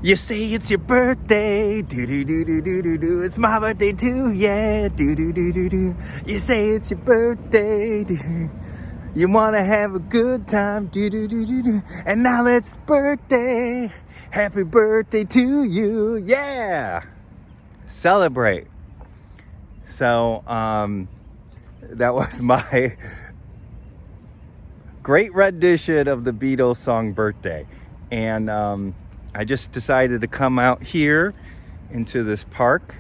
You say it's your birthday, do do do do do do do. It's my birthday too, yeah, do do do do do. You say it's your birthday, do. You wanna have a good time, do do do do do. And now it's birthday, happy birthday to you, yeah. Celebrate. So, that was my great rendition of the Beatles song Birthday. And I just decided to come out here into this park.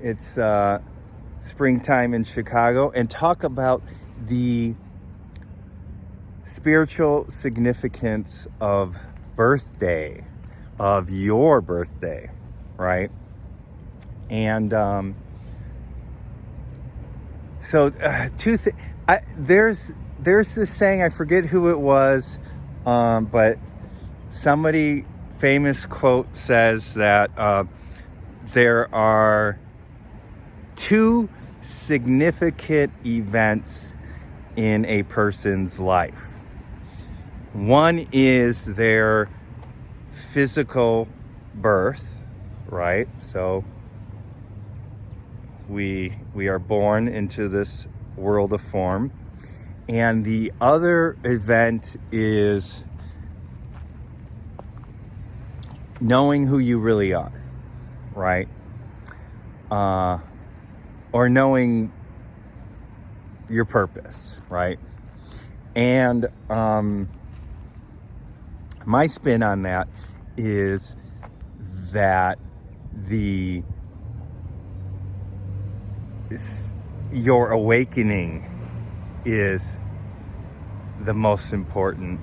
It's springtime in Chicago, and talk about the spiritual significance of birthday, of your birthday, right? And there's this saying, I forget who it was, but somebody famous quote says that there are two significant events in a person's life. One is their physical birth, right? So we are born into this world of form. And the other event is knowing who you really are, right? Or knowing your purpose, right? And my spin on that is that your awakening is the most important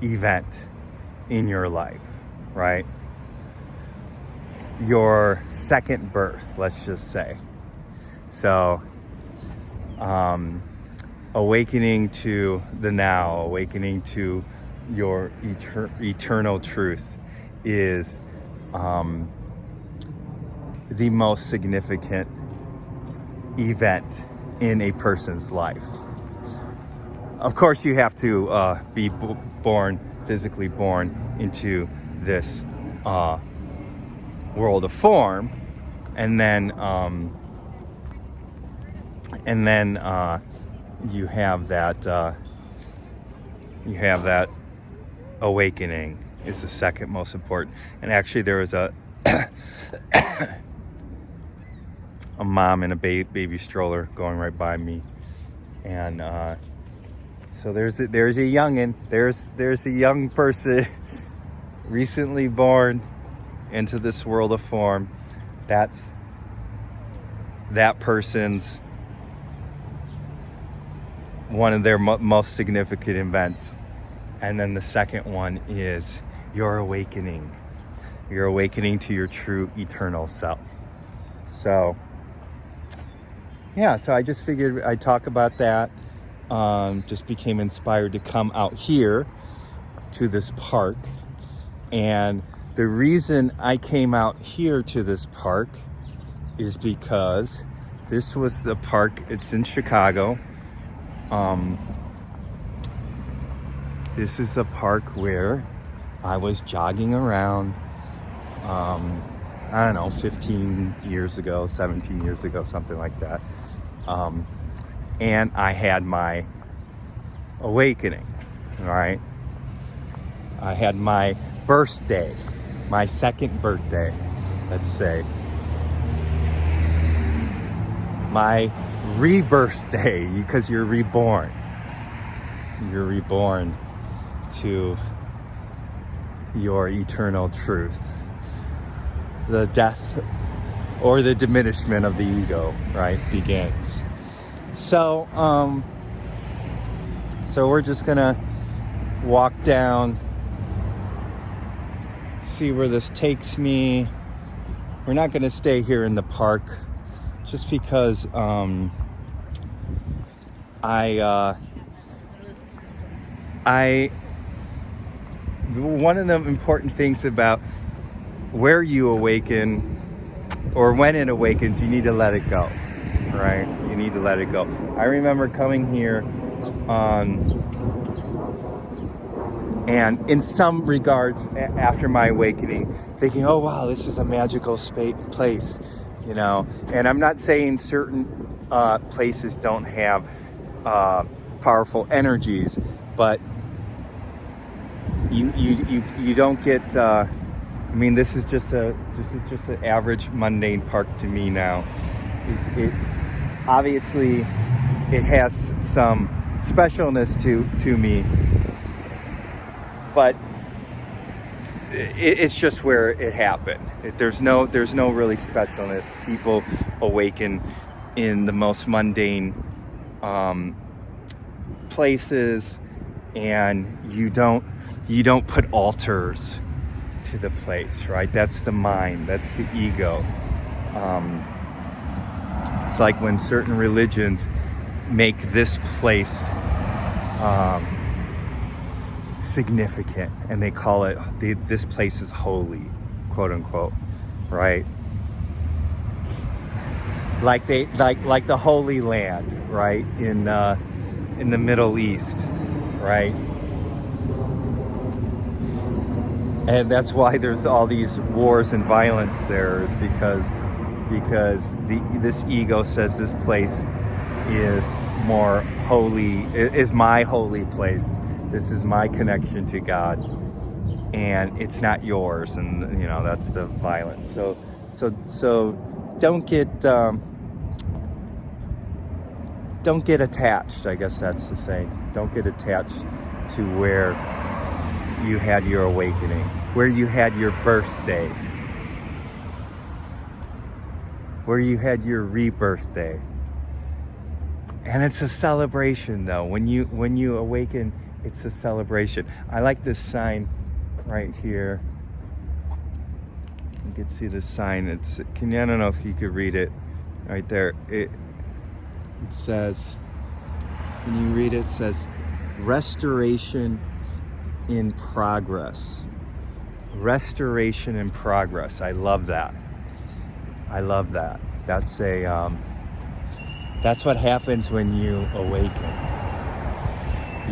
event in your life, right? Your second birth, let's just say. So, awakening to the now, awakening to your eternal truth is the most significant event in a person's life. Of course, you have to be physically born into this world of form, and then you have that awakening is the second most important. And actually, there was a mom in a baby stroller going right by me, and so there's a youngin', there's a young person recently born into this world of form. That's that person's one of their most significant events. And then the second one is your awakening. You're awakening to your true eternal self. So, yeah, so I just figured I'd talk about that. Just became inspired to come out here to this park. And the reason I came out here to this park is because this was the park, it's in Chicago. This is a park where I was jogging around, I don't know, 15 years ago, 17 years ago, something like that. And I had my awakening, all right? I had my birthday, my second birthday, let's say. My rebirth day, because you're reborn. You're reborn to your eternal truth. The death or the diminishment of the ego, right, begins. So, so we're just gonna walk down, see where this takes me. We're not gonna stay here in the park, just because one of the important things about where you awaken, or when it awakens, you need to let it go, right? You need to let it go. I remember coming here on And in some regards, after my awakening, thinking, oh wow, this is a magical place, you know. And I'm not saying certain places don't have powerful energies, but you don't get. I mean, this is just an average mundane park to me now. It obviously it has some specialness to me, but it's just where it happened. There's no really specialness. People awaken in the most mundane places, and you don't put altars to the place, right? That's the mind, that's the ego. It's like when certain religions make this place significant, and they call it this place is holy, quote unquote, right? Like the Holy Land, right? In the Middle East, right? And that's why there's all these wars and violence there, is because this ego says this place is more holy, is my holy place. This is my connection to God, and it's not yours. And you know, that's the violence. So don't get attached. I guess that's the saying. Don't get attached to where you had your awakening, where you had your birthday, where you had your rebirth day. And it's a celebration, though. When you awaken, it's a celebration. I like this sign right here. You can see this sign. I don't know if you could read it right there. It says, can you read it? It says, restoration in progress. Restoration in progress. I love that. That's what happens when you awaken.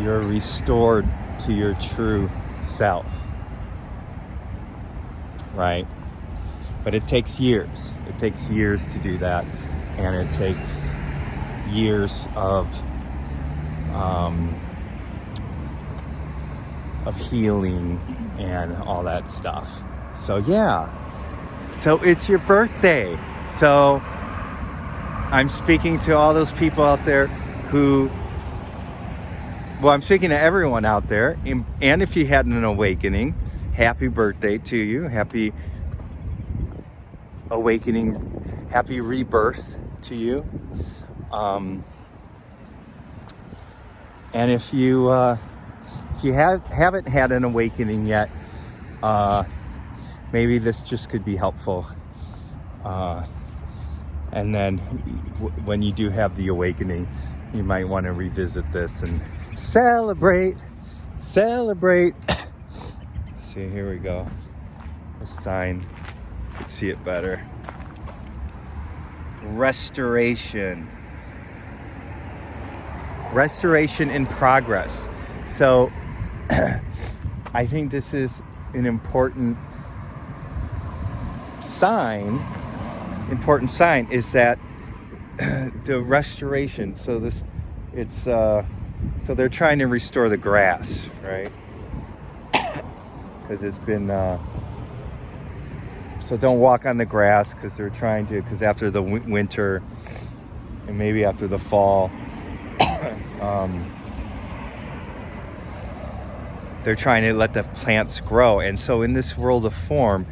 You're restored to your true self, right? But it takes years. It takes years to do that, and it takes years of healing and all that stuff. So yeah. So it's your birthday. So I'm speaking to all those people out there I'm speaking to everyone out there. And if you had an awakening, happy birthday to you. Happy awakening, happy rebirth to you. And if you haven't had an awakening yet, maybe this just could be helpful. And then when you do have the awakening, you might want to revisit this and celebrate. See, here we go. A sign. You can see it better. Restoration in progress. So I think this is an important sign is that the restoration. So they're trying to restore the grass, right? Because it's been so don't walk on the grass, because after the winter and maybe after the fall, they're trying to let the plants grow. And so in this world of form,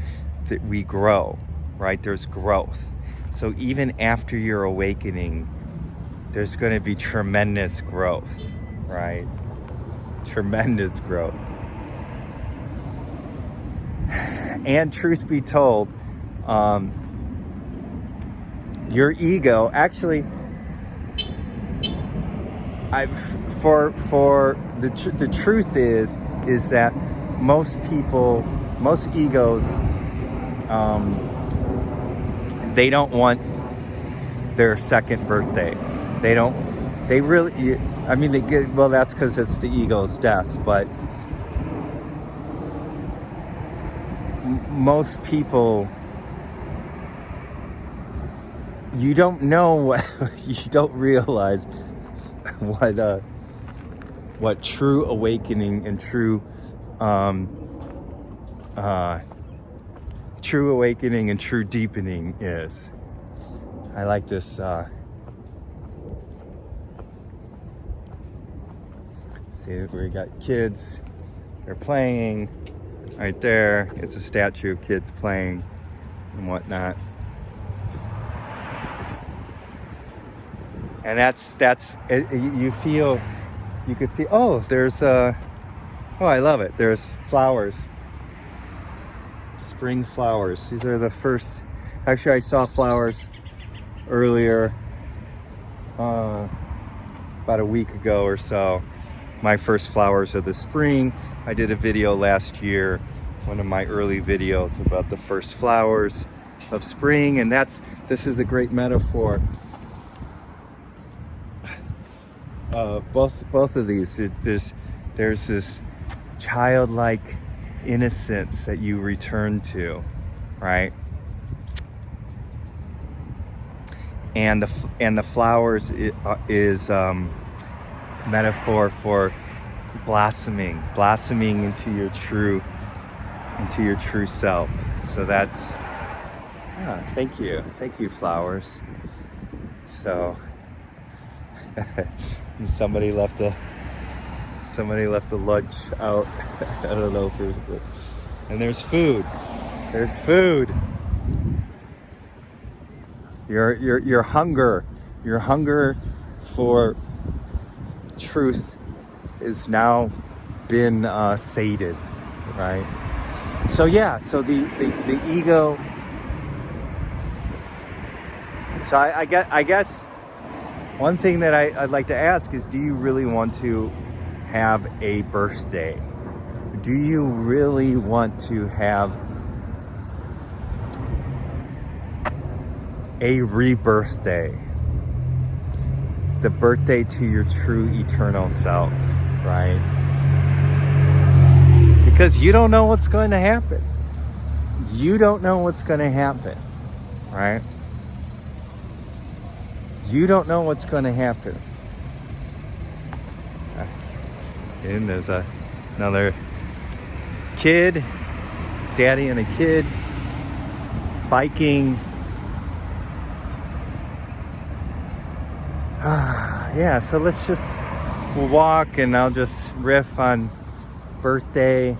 that we grow, right? There's growth. So even after your awakening, there's going to be tremendous growth, right? Tremendous growth. And truth be told, your ego actually, the truth is that most egos, they don't want their second birthday. That's because it's the ego's death, but most people, you don't know what you don't realize what true awakening and true awakening and true deepening is. I like this. See, we got kids. They're playing right there. It's a statue of kids playing and whatnot. And that's it, you could see. Oh, there's oh, I love it. There's flowers. Spring flowers. These are the first. Actually, I saw flowers earlier, about a week ago or so. My first flowers of the spring. I did a video last year, one of my early videos about the first flowers of spring, and this is a great metaphor. Both of these, there's this childlike innocence that you return to, right? And the flowers is metaphor for blossoming into your true self. So that's thank you flowers. So somebody left a lunch out. I don't know if it was, and there's food. Your hunger for truth is now been sated, right? So the ego. So I guess one thing that I'd like to ask is, do you really want to have a birthday? Do you really want to have a rebirth day? The birthday to your true eternal self, right? Because you don't know what's going to happen. Right? You don't know what's going to happen. And there's another kid, daddy and a kid, biking. Yeah, so we'll walk and I'll just riff on birthday.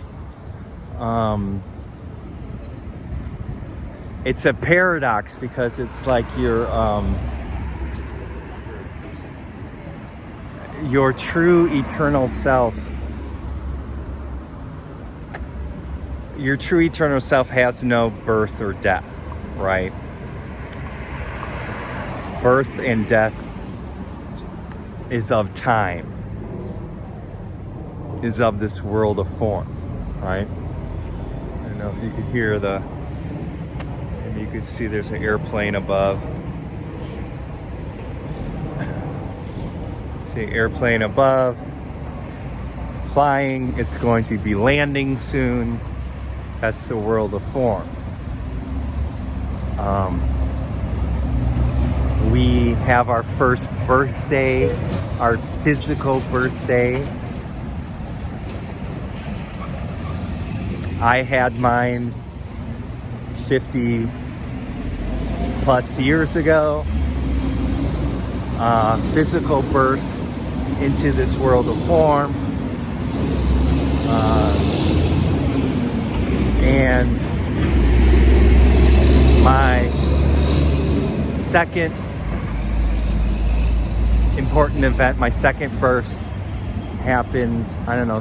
It's a paradox because it's like your true eternal self. Your true eternal self has no birth or death, right? Birth and death is of time, is of this world of form, right? I don't know if you could hear maybe you could see there's an airplane above. See an airplane above, flying. It's going to be landing soon. That's the world of form. We have our first birthday, our physical birthday. I had mine 50 plus years ago. Physical birth into this world of form. And my second important event, my second birth, happened,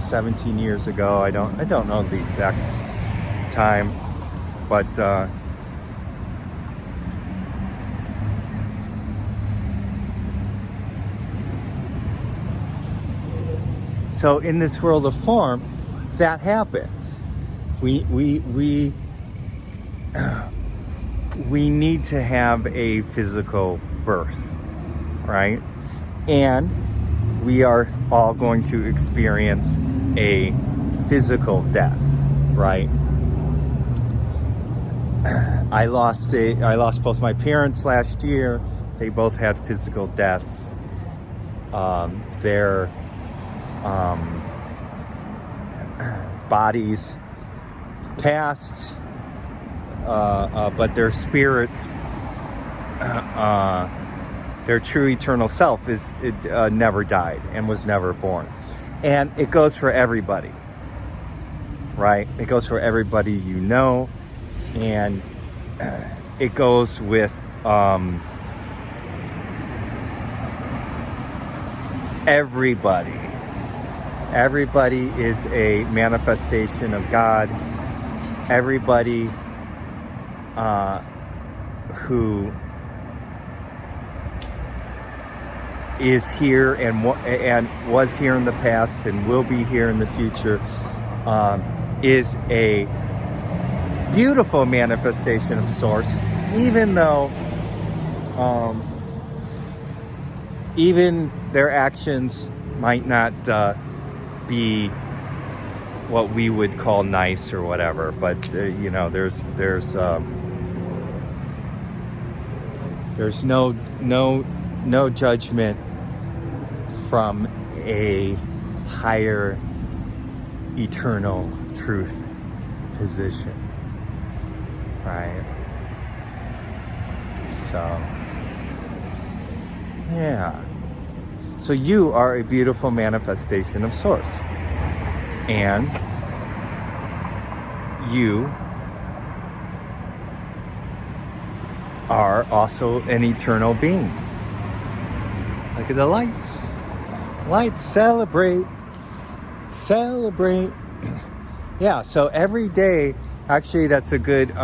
17 years ago. I don't know the exact time, but so in this world of form, that happens. We need to have a physical birth, right? And we are all going to experience a physical death, right? I lost both my parents last year. They both had physical deaths. Their bodies passed, but their spirits, their true eternal self never died and was never born. And it goes for everybody, right? It goes for everybody you know, and it goes with everybody. Everybody is a manifestation of God. Everybody who is here and was here in the past and will be here in the future is a beautiful manifestation of Source, even though even their actions might not be what we would call nice or whatever, but there's no judgment from a higher eternal truth position, right? So yeah. So you are a beautiful manifestation of Source. And you are also an eternal being. Look at the lights. Lights, celebrate. Celebrate. Yeah, so every day, actually that's a good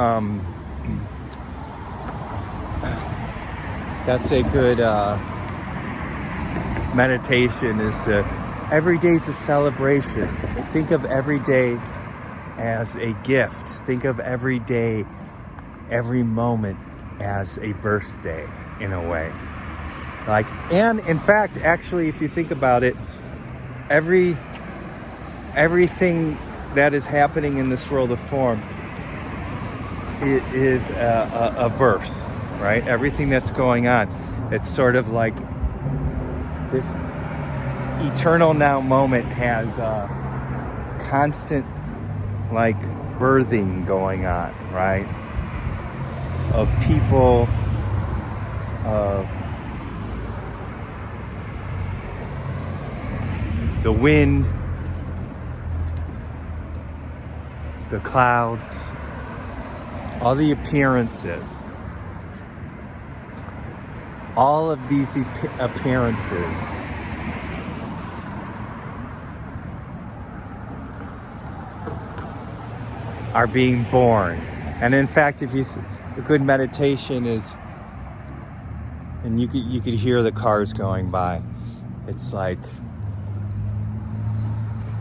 meditation is every day's a celebration. Think of every day as a gift. Think of every day, every moment as a birthday in a way. And in fact, actually, if you think about it, everything that is happening in this world of form, it is a birth, right? Everything that's going on, it's sort of like this eternal now moment has constant birthing going on, right? Of people, of the wind, the clouds, all the appearances. All of these appearances are being born. And in fact, a good meditation is, and you could hear the cars going by. It's like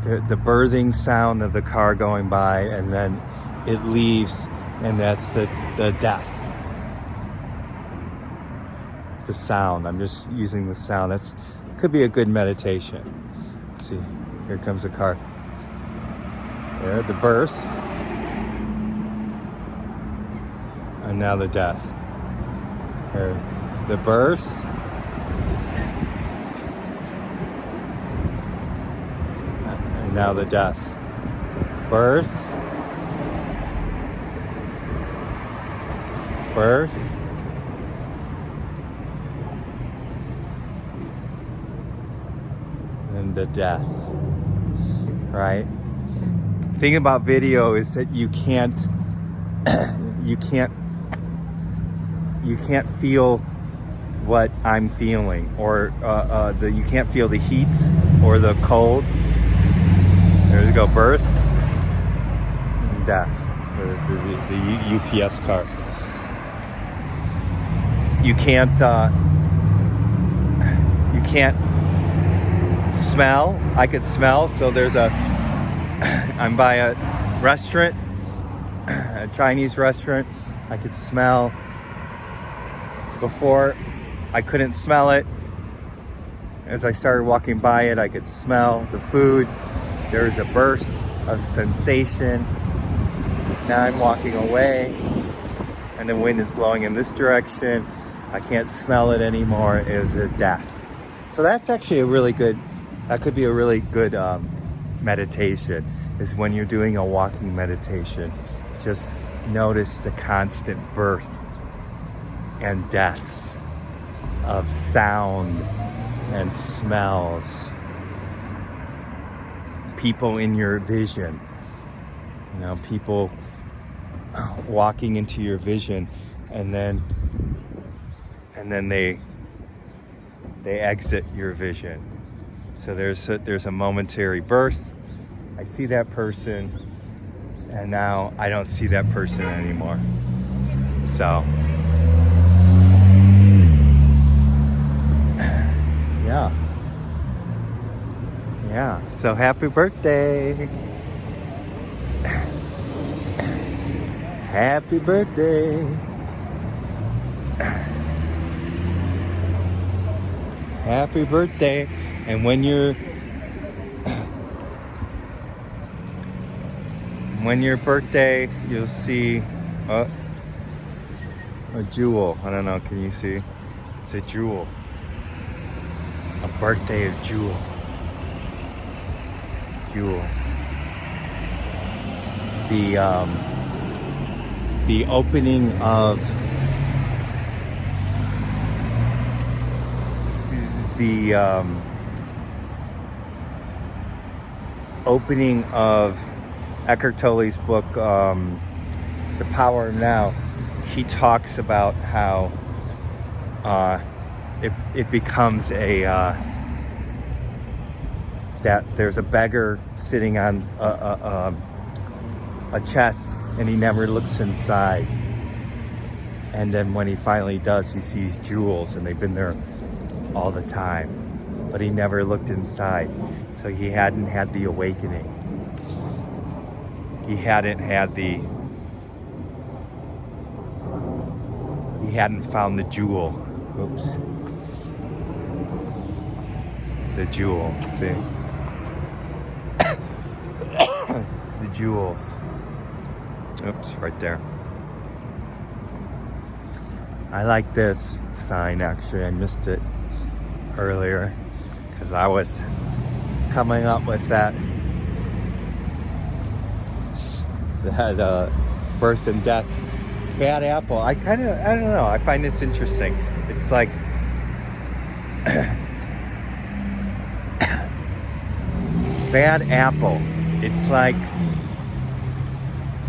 the birthing sound of the car going by, and then it leaves, and that's the death. The sound. I'm just using the sound. Could be a good meditation. See, here comes the car. There, the birth. And now the death. Here, the birth. And now the death. Birth. Birth. And the death. Right? The thing about video is that you can't feel what I'm feeling, or you can't feel the heat or the cold. There you go, birth and death. The UPS car. You can't smell. I could smell. So I'm by a restaurant, a Chinese restaurant. I could smell. Before, I couldn't smell it. As I started walking by it, I could smell the food. There was a burst of sensation. Now I'm walking away, and the wind is blowing in this direction. I can't smell it anymore, is a death. So that's actually that could be a really good meditation, is when you're doing a walking meditation. Just notice the constant births and deaths of sound and smells. People in your vision, people walking into your vision, and then they exit your vision. So there's a momentary birth. I see that person, and now I don't see that person anymore. So yeah, so happy birthday. Happy birthday. Happy birthday. And when your birthday, you'll see a jewel. I don't know, can you see? It's a jewel. A birthday of jewel. The opening of Eckhart Tolle's book, The Power of Now. He talks about how it becomes that there's a beggar sitting on a chest, and he never looks inside. And then when he finally does, he sees jewels, and they've been there all the time, but he never looked inside. So he hadn't had the awakening. He hadn't found the jewel. Oops. The jewel, see? The jewels. Oops, right there. I like this sign, actually. I missed it earlier because I was coming up with that birth and death. Bad apple. I don't know. I find this interesting. It's like bad apple.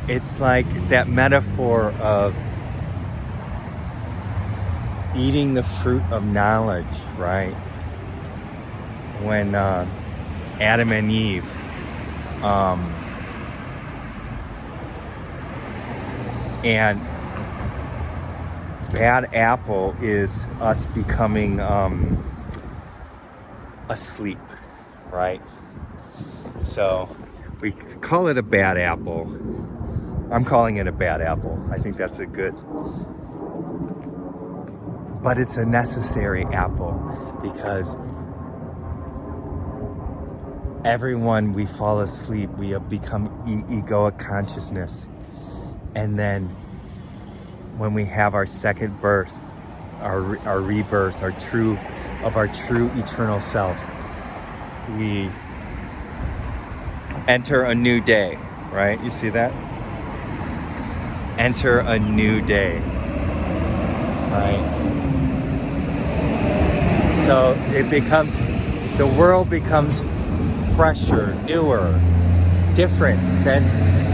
It's like that metaphor of eating the fruit of knowledge, right? When Adam and Eve and bad apple is us becoming asleep, right? So we call it a bad apple. I'm calling it a bad apple. I think that's a good, but it's a necessary apple, because everyone, we fall asleep, we have become egoic consciousness. And then when we have our second birth, our rebirth, our true eternal self, we enter a new day, right? You see that? Enter a new day, right? So the world becomes fresher, newer, different than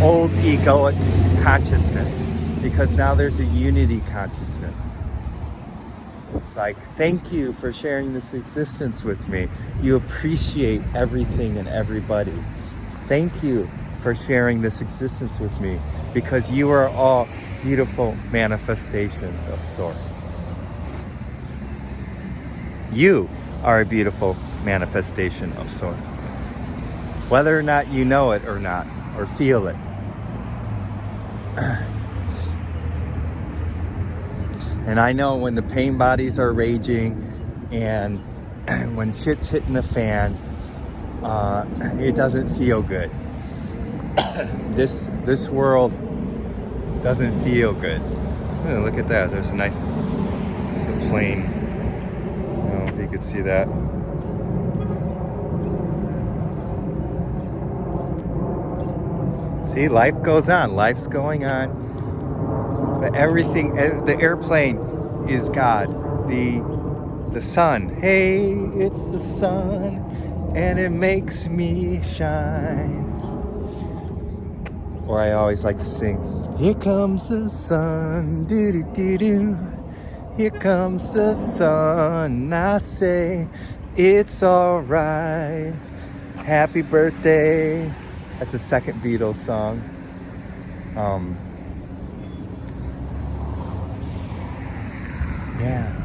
old egoic consciousness, because now there's a unity consciousness. It's like, thank you for sharing this existence with me. You appreciate everything and everybody. Thank you for sharing this existence with me, because you are all beautiful manifestations of Source. You are a beautiful manifestation of Source. Whether or not you know it or not, or feel it. And I know when the pain bodies are raging and when shit's hitting the fan, it doesn't feel good. This world doesn't feel good. Oh, look at that. There's a nice plane. I don't know if you could see that. See, life goes on. Life's going on. But everything, the airplane is God. The sun. Hey, it's the sun, and it makes me shine. Or I always like to sing, here comes the sun, do-do-do-do. Here comes the sun, I say, it's all right. Happy birthday. That's the second Beatles song. Yeah.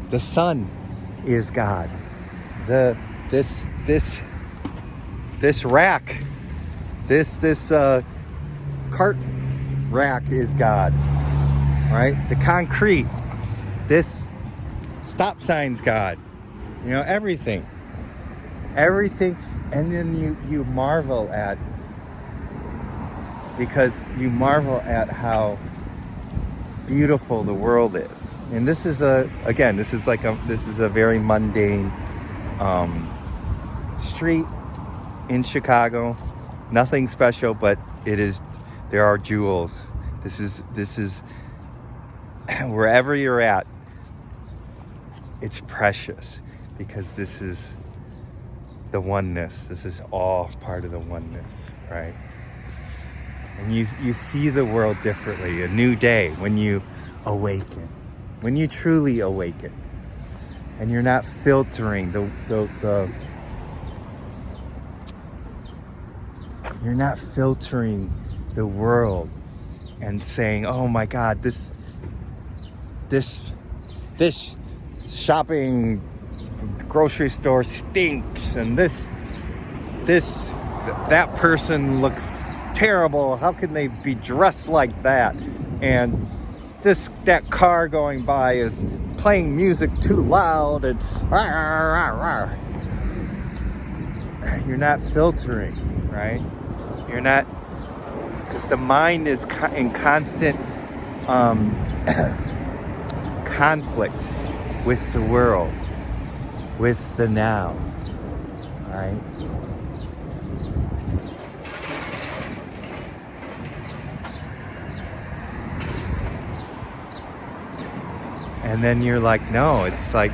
The sun is God. This rack, this cart rack is God. All right, the concrete, this stop sign's God. You know, everything, and then you marvel at, because you marvel at how beautiful the world is. And this is a very mundane street in Chicago. Nothing special, but there are jewels. This is wherever you're at, it's precious, because this is the oneness. This is all part of the oneness, right? And you see the world differently. A new day when you awaken, when you truly awaken, and you're not filtering you're not filtering the world and saying, oh my God, this shopping grocery store stinks, and that person looks terrible. How can they be dressed like that? And that car going by is playing music too loud, and you're not filtering, right? You're not, because the mind is in constant conflict with the world, with the now, right? And then you're like, no, it's like,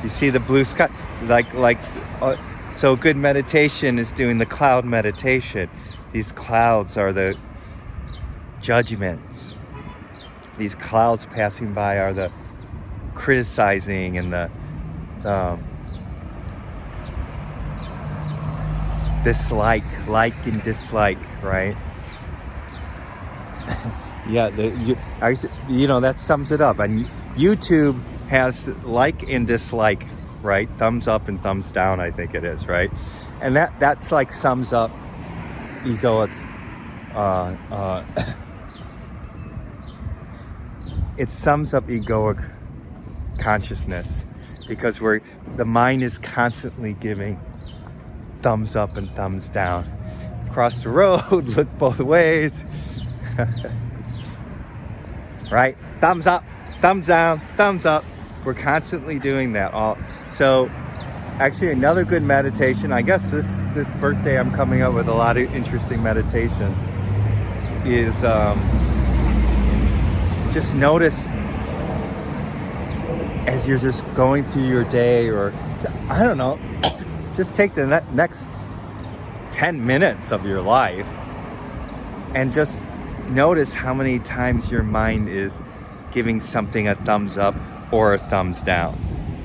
you see the blue sky, so good meditation is doing the cloud meditation. These clouds are the judgments. These clouds passing by are the criticizing and the dislike, like and dislike, right? Yeah, that sums it up. And YouTube has like and dislike, right? Thumbs up and thumbs down, I think it is, right? And that's like sums up egoic, it sums up egoic consciousness, because the mind is constantly giving thumbs up and thumbs down. Cross the road, look both ways. Right? Thumbs up, thumbs down, thumbs up. We're constantly doing that. So actually another good meditation, I guess this birthday I'm coming up with a lot of interesting meditation, is just notice as you're just going through your day, or I don't know, just take the next 10 minutes of your life and just notice how many times your mind is giving something a thumbs up or a thumbs down,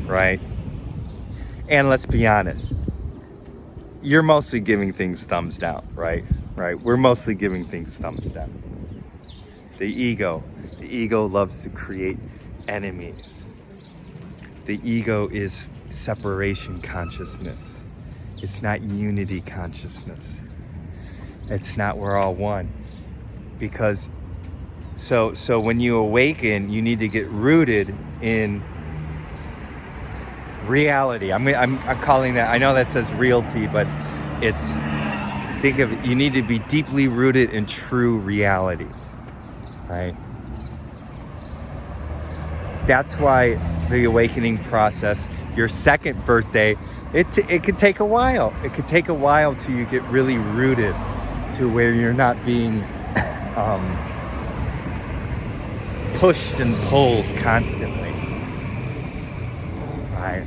right? And let's be honest, you're mostly giving things thumbs down, right? Right? We're mostly giving things thumbs down. The ego loves to create enemies. The ego is separation consciousness. It's not unity consciousness. It's not we're all one. Because so when you awaken, you need to get rooted in reality. I'm calling that, I know that says realty, but it's think of it, you need to be deeply rooted in true reality, right? That's why the awakening process, your second birthday, it could take a while. It could take a while till you get really rooted to where you're not being pushed and pulled constantly, right?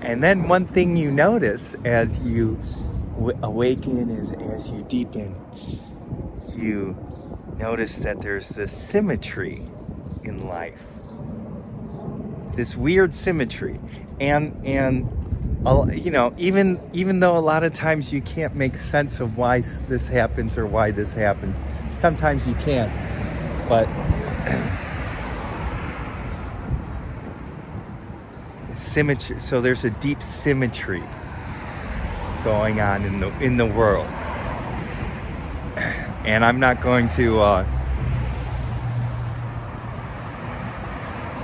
And then one thing you notice as you awaken, as you deepen, you notice that there's this symmetry in life, this weird symmetry, and you know, even though a lot of times you can't make sense of why this happens or why this happens, sometimes you can't, but symmetry. So there's a deep symmetry going on in the world, and I'm not going to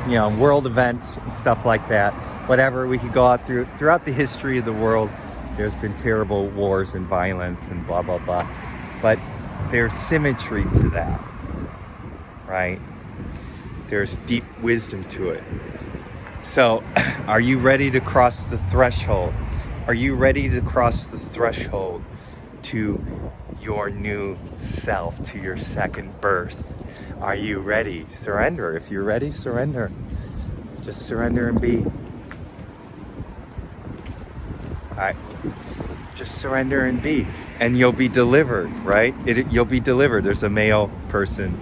you know, world events and stuff like that, whatever. We could go out throughout the history of the world. There's been terrible wars and violence and blah blah blah, but there's symmetry to that, right? There's deep wisdom to it. So are you ready to cross the threshold? Are you ready to cross the threshold to your new self, to your second birth? Are you ready? Surrender. If you're ready, surrender. Just surrender and be. All right. Just surrender and be. And you'll be delivered, right? You'll be delivered. There's a male person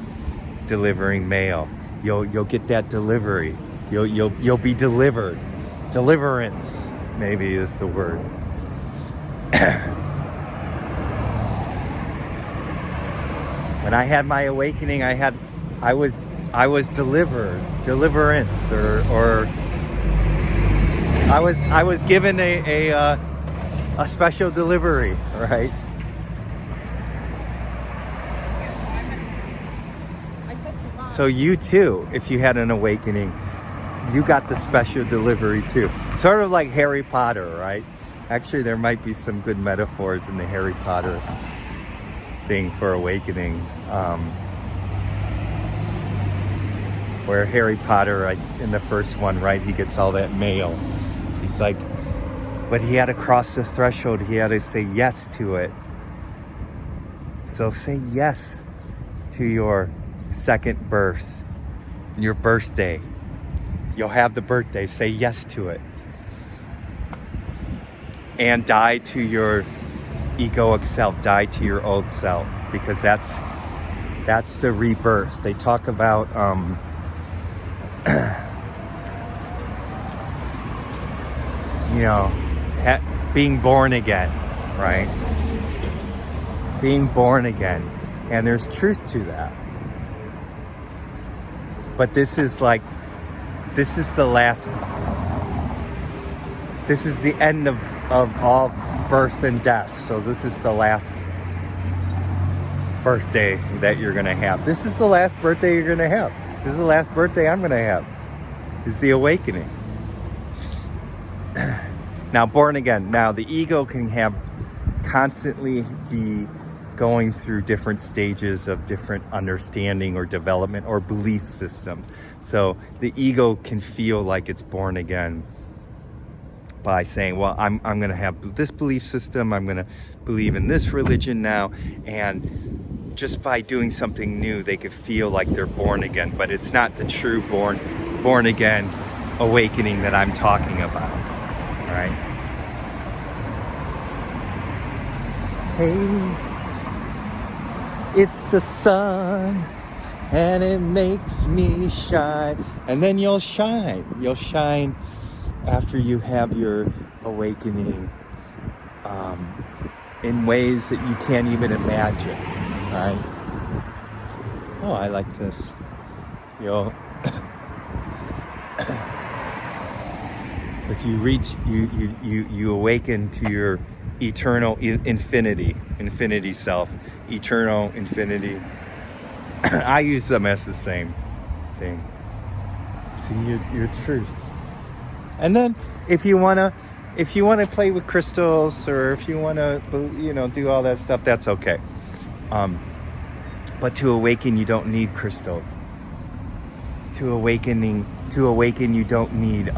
delivering male. You'll get that delivery. You'll be delivered. Deliverance, maybe, is the word. When I had my awakening, I was delivered, deliverance, or I was given a special delivery, right? So you too, if you had an awakening, you got the special delivery too. Sort of like Harry Potter, right? Actually, there might be some good metaphors in the Harry Potter thing for awakening, where Harry Potter, in the first one, right, he gets all that mail. He's like, but he had to cross the threshold. He had to say yes to it. So say yes to your second birth, your birthday. You'll have the birthday. Say yes to it. And die to your egoic self, die to your old self, because that's the rebirth. They talk about you know, being born again, right? Being born again, and there's truth to that. But this is the end of all birth and death. So this is the last birthday that you're gonna have. This is the last birthday you're gonna have. This is the last birthday I'm gonna have. Is the awakening. Now, born again. Now, the ego can constantly be going through different stages of different understanding or development or belief systems. So the ego can feel like it's born again by saying, well, I'm going to have this belief system, I'm going to believe in this religion now, and just by doing something new, they could feel like they're born again, but it's not the true born again awakening that I'm talking about, right? Hey, it's the sun, and it makes me shine, and then you'll shine after you have your awakening in ways that you can't even imagine, right? Oh, I like this. As you reach, you awaken to your eternal infinity self, eternal infinity. I use them as the same thing. See your truth. And then if you wanna if you want to play with crystals, or if you want to, do all that stuff, that's okay. But to awaken, you don't need crystals. To awaken, you don't need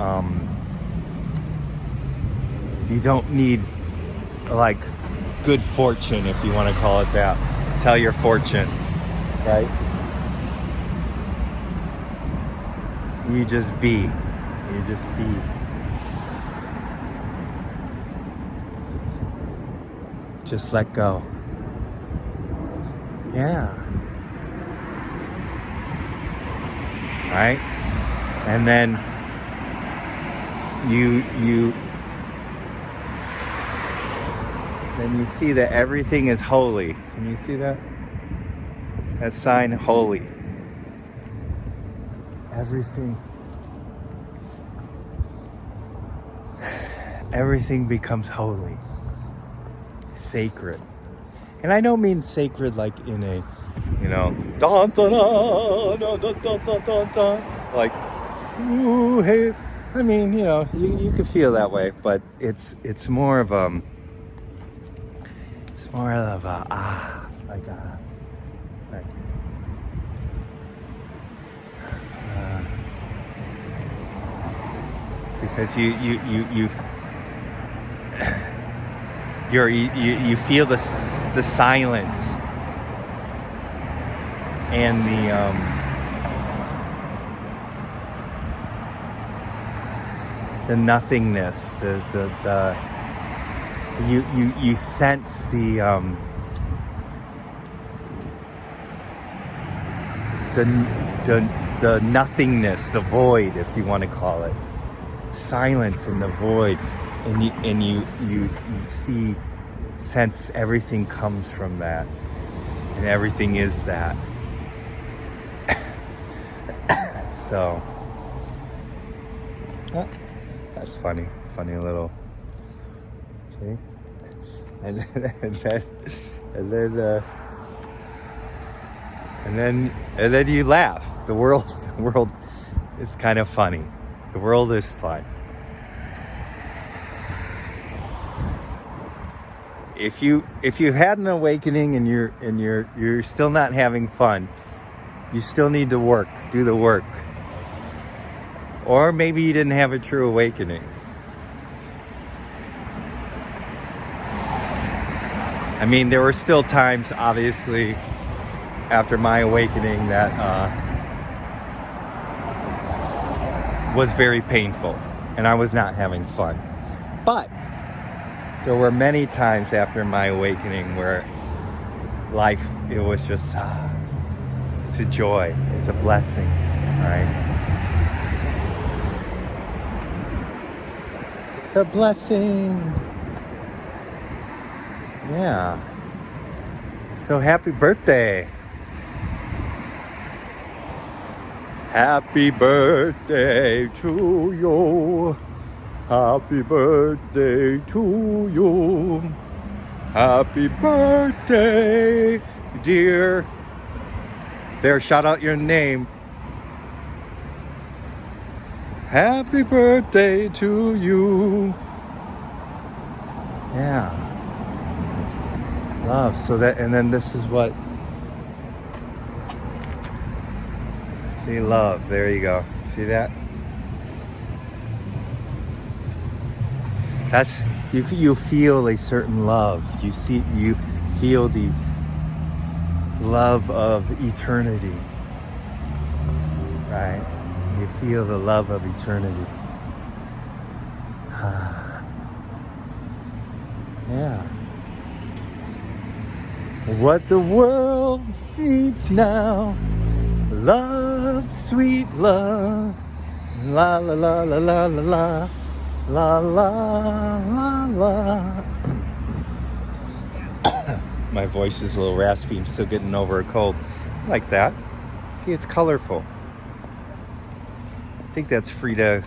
like good fortune, if you want to call it that. Tell your fortune, right? You just be. You just be. Just let go. Yeah. Right? And then you see that everything is holy. Can you see that? That sign, holy. Everything becomes holy, sacred. And I don't mean sacred like in a, dun, dun, dun, dun, dun, dun, dun, dun, dun, like, ooh, hey. I mean, you can feel that way, but it's more of like because you feel the silence and the nothingness, you sense the nothingness, the void, if you want to call it, silence in the void, and you sense everything comes from that, and everything is that. So that's funny little. See? And then you laugh. The world is kind of funny. The world is fun. If you had an awakening and you're still not having fun, you still need to do the work. Or maybe you didn't have a true awakening. I mean, there were still times, obviously, after my awakening that was very painful, and I was not having fun. But there were many times after my awakening where life, it was just, it's a joy, it's a blessing, right? It's a blessing. Yeah. So happy birthday. Happy birthday to you. Happy birthday to you. Happy birthday, dear. There, shout out your name. Happy birthday to you. Yeah. Love. So that, and then this is what. See, love. There you go. See that? That's, you feel a certain love. You feel the love of eternity. Right? You feel the love of eternity. Yeah. What the world needs now. Love, sweet love. La la la la la la la. La la la la. My voice is a little raspy. I'm still getting over a cold. Like that. See, it's colorful. I think that's Frida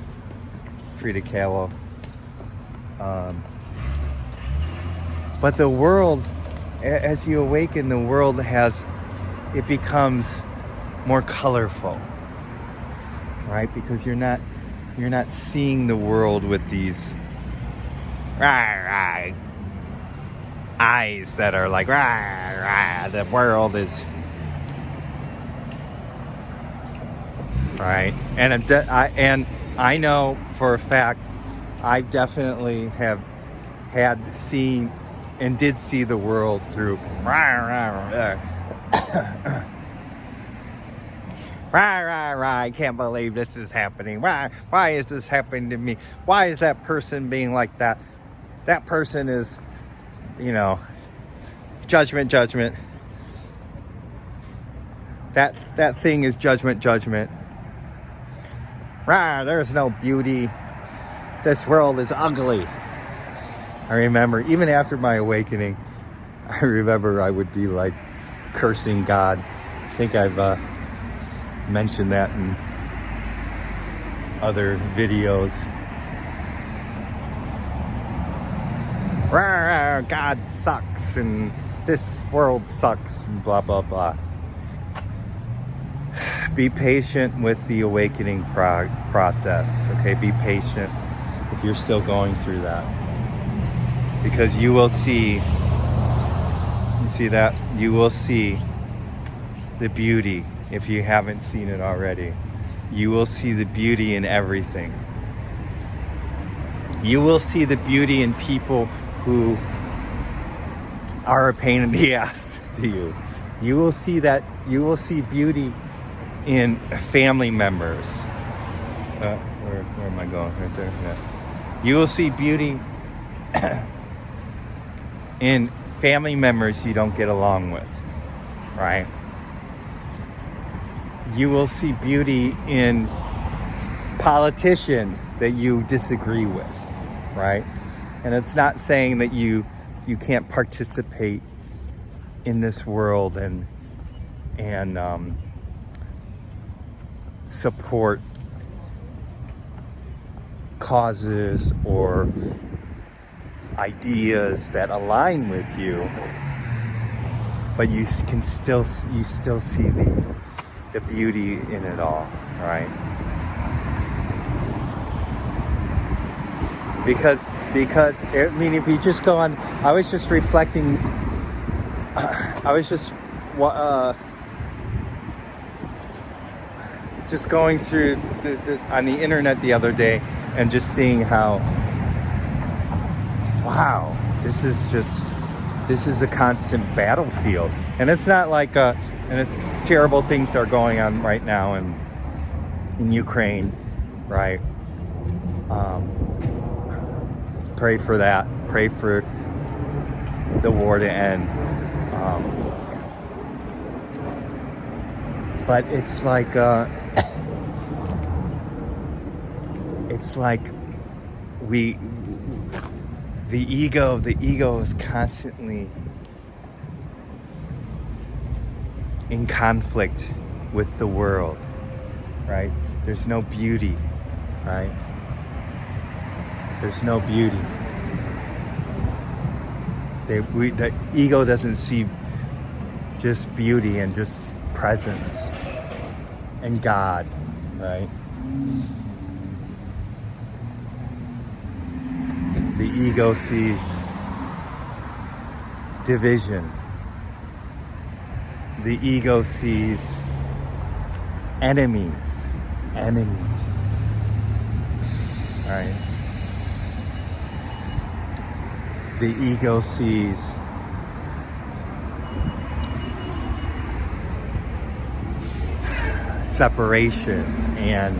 Kahlo. But the world, as you awaken, the world it becomes more colorful, right? Because you're not seeing the world with these rah, eyes that are like, rah, rah, the world is right. And I know for a fact, I definitely have had seen and did see the world through rah, rah, rah. Rah, rah, rah, I can't believe this is happening. Why is this happening to me? Why is that person being like that? That person is, judgment. That thing is judgment. Rah, there's no beauty. This world is ugly. I remember, even after my awakening, I remember I would be like cursing God. I think I've mentioned that in other videos. Rah, God sucks and this world sucks and blah, blah, blah. Be patient with the awakening process, okay? Be patient if you're still going through that. Because you will see that? You will see the beauty if you haven't seen it already. You will see the beauty in everything. You will see the beauty in people who are a pain in the ass to you. You will see that. You will see beauty in family members. Where am I going? Right there. Yeah. You will see beauty in family members you don't get along with, right? You will see beauty in politicians that you disagree with, right? And it's not saying that you can't participate in this world and support causes or ideas that align with you, but you still see the beauty in it all, right? Because I mean, if you just go on, I was just reflecting. I was just going through on the internet the other day and just seeing how, wow, this is a constant battlefield, and it's not like and it's terrible things are going on right now in Ukraine, right? Pray for that. Pray for the war to end. But it's like the ego is constantly in conflict with the world, right? There's no beauty, right? There's no beauty. The ego doesn't see just beauty and just presence and God, right? The ego sees division. The ego sees enemies, right? The ego sees separation and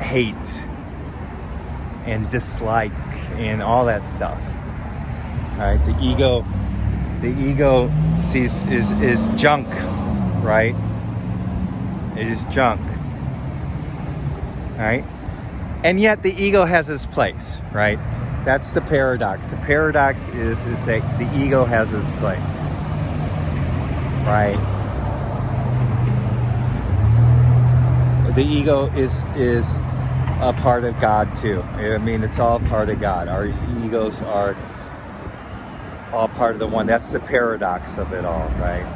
hate and dislike and all that stuff. All right, the ego sees is junk, right? It is junk. All right, and yet the ego has its place, right? That's the paradox. The paradox is that the ego has its place, right? The ego is a part of God too. I mean, it's all part of God. Our egos are all part of the one. That's the paradox of it all, right?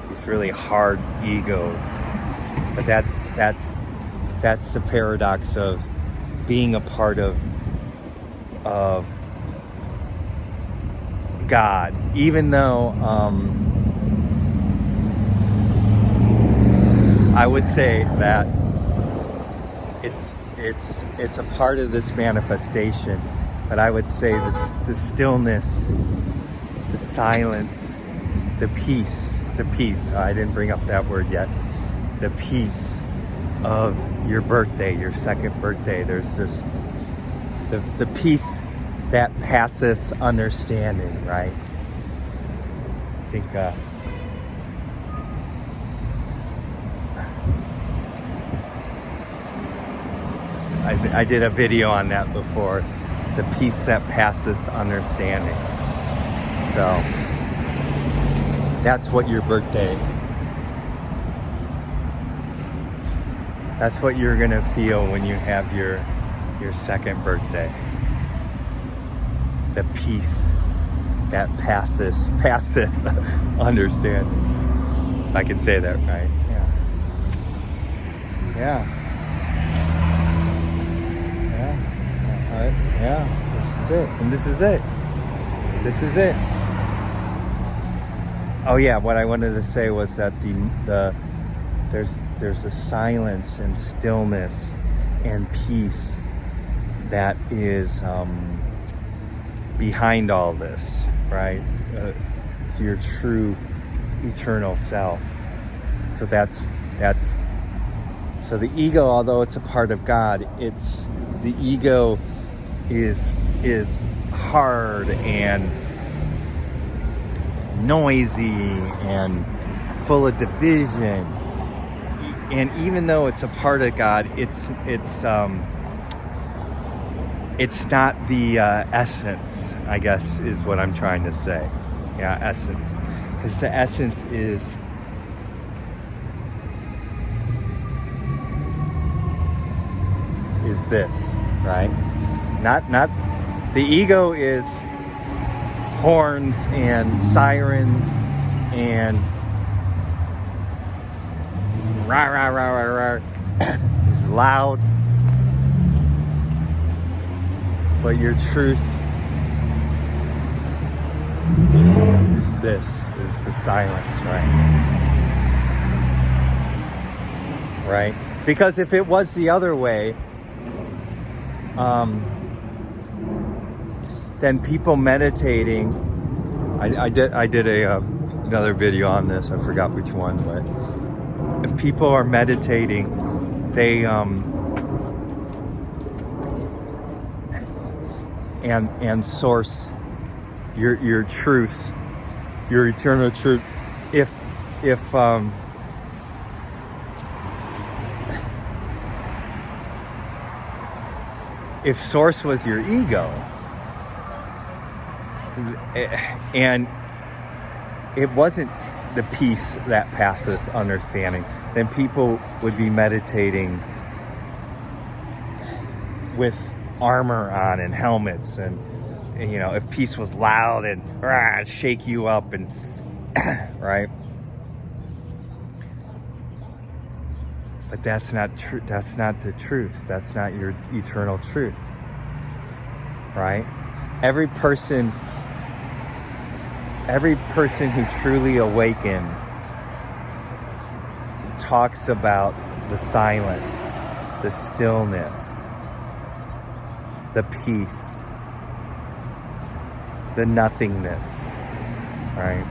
These really hard egos. But that's the paradox of being a part of God, even though I would say that it's a part of this manifestation, but I would say the stillness, the silence, the peace. I didn't bring up that word yet. The peace of your birthday, your second birthday. There's this the peace that passeth understanding, right? I think I did a video on that before. The peace that passeth understanding. So that's what your birthday, that's what you're gonna feel when you have your second birthday. The peace that passeth understanding. If I can say that right. Yeah. This is it. And this is it. Oh yeah, what I wanted to say was that there's a silence and stillness and peace that is behind all this, right? It's your true eternal self. So that's so the ego, although it's a part of God, the ego is hard and noisy and full of division. And even though it's a part of God, it's not the essence, I guess, is what I'm trying to say. Yeah, essence. Because the essence is this, right? Not the ego is horns and sirens and rah rah rah rah rah. It's loud. But your truth is the silence, right? Right? Because if it was the other way, then people meditating, I did another video on this, I forgot which one, but if people are meditating, they and source your truth, your eternal truth. If source was your ego, and it wasn't the peace that passeth understanding, then people would be meditating with armor on and helmets, and you know, if peace was loud and shake you up and right. But that's not true. That's not the truth. That's not your eternal truth, right? Every person who truly awakened talks about the silence, the stillness, the peace, the nothingness, right?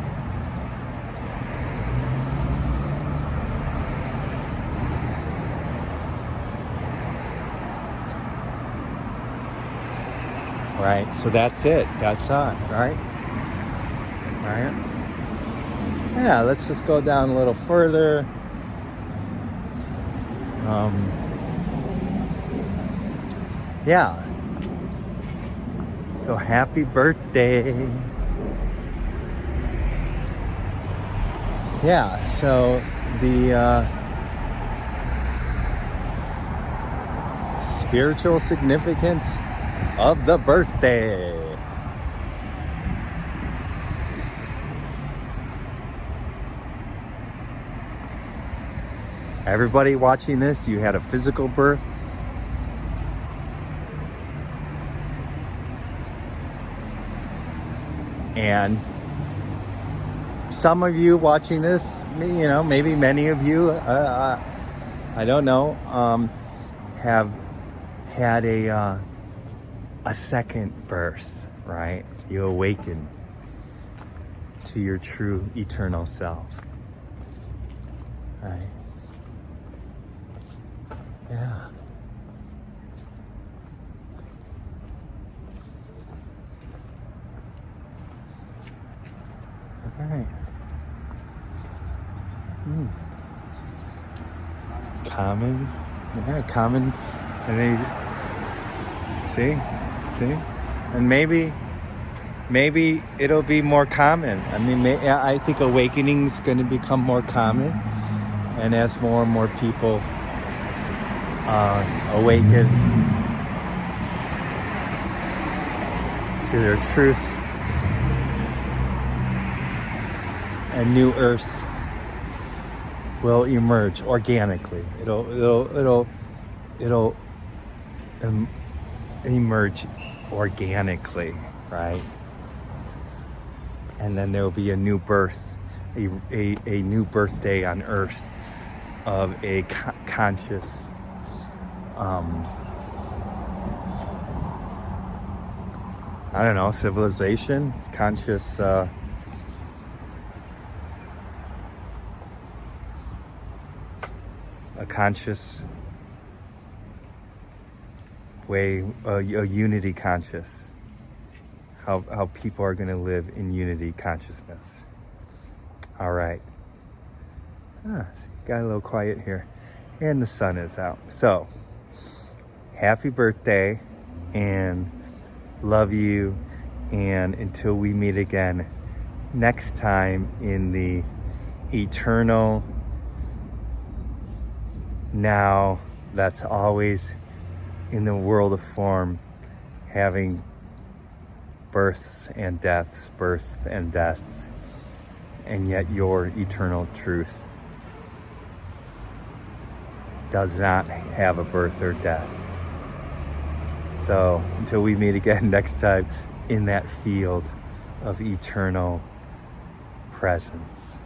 Right, so that's it. That's on, right? Right? Yeah, let's just go down a little further. Yeah. So happy birthday. Yeah, so the spiritual significance of the birthday. Everybody watching this, you had a physical birth. And some of you watching this, maybe many of you, I don't know, have had a second birth, right? You awaken to your true eternal self, right? Yeah. All right. Common, yeah, common, and they see, and maybe it'll be more common. I mean, I think awakening's going to become more common, and as more and more people awaken to their truth, a new earth will emerge organically. It'll emerge organically, right? And then there will be a new birth, a new birthday on earth of a conscious civilization, conscious a conscious way, a unity conscious, how people are going to live in unity consciousness. All right. See, got a little quiet here, and the sun is out. So, happy birthday, and love you, and until we meet again next time in the eternal now that's always in the world of form, having births and deaths, and yet your eternal truth does not have a birth or death. So until we meet again next time in that field of eternal presence.